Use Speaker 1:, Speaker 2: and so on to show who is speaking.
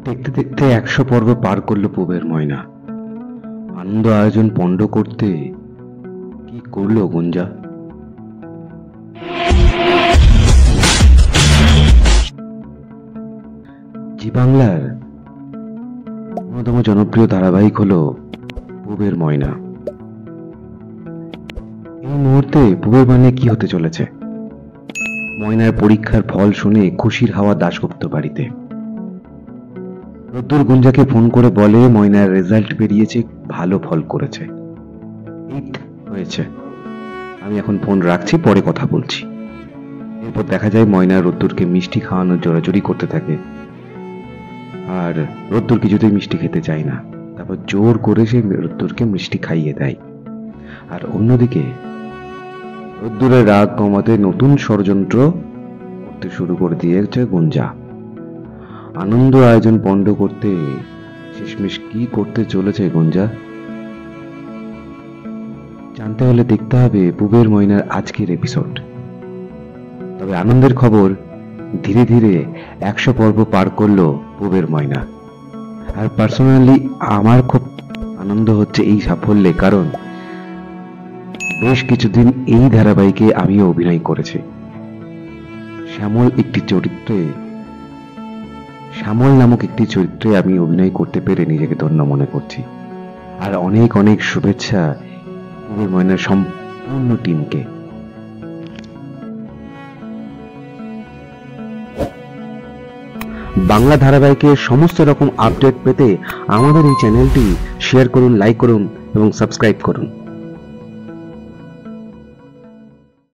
Speaker 1: দেখতে দেখতে 100 পর্ব পার করলো পুবের ময়না। আনন্দ আয়োজন পণ্ড করতে কি করলো গুঞ্জা। জি বাংলার অন্যতম জনপ্রিয় ধারাবাহিক হলো পুবের ময়না। এই মুহূর্তে পুবের ময়নায় কি হতে চলেছে? ময়নার পরীক্ষার ফল শুনে খুশির হাওয়া দাশগুপ্ত বাড়িতে। রোদ্দুর গুঞ্জাকে ফোন করে বলে ময়নার রেজাল্ট বেরিয়েছে, ভালো ফল করেছে। 8 হয়েছে। আমি এখন ফোন রাখছি, পরে কথা বলছি। এরপর দেখা যায় ময়না রোদ্দুরকে মিষ্টি খাওয়ানোর জোরাজুরি করতে থাকে, আর রোদ্দুর কিছুতেই মিষ্টি খেতে চায় না। তারপর জোর করে সে রোদ্দুরকে মিষ্টি খাইয়ে দেয়। আর অন্যদিকে রোদ্দুরের রাগ কমাতে নতুন ষড়যন্ত্র করতে শুরু করে দিয়েছে গুঞ্জা। আনন্দ আয়োজন পণ্ড করতে শেষমেশ কি করতে চলেছে গুঞ্জা, জানতে হলে দেখতে হবে পুবের ময়নার আজকের এপিসোড। তবে আনন্দের খবর, ধীরে ধীরে 100 পর্ব পার করলো পুবের ময়না। আর পার্সোনালি আমার খুব আনন্দ হচ্ছে এই সাফল্যে, কারণ বেশ কিছুদিন এই ধারাবাহিকে আমিও অভিনয় করেছি। শ্যামল নামক একটি চরিত্রে আমি অভিনয় করতে পেরে নিজেকে ধন্য মনে করছি। আর অনেক অনেক শুভেচ্ছা পুবের ময়নার সম্পূর্ণ টিমকে। বাংলা ধারাবাহিকের সমস্ত রকম আপডেট পেতে আমাদের এই চ্যানেলটি শেয়ার করুন, লাইক করুন এবং সাবস্ক্রাইব করুন।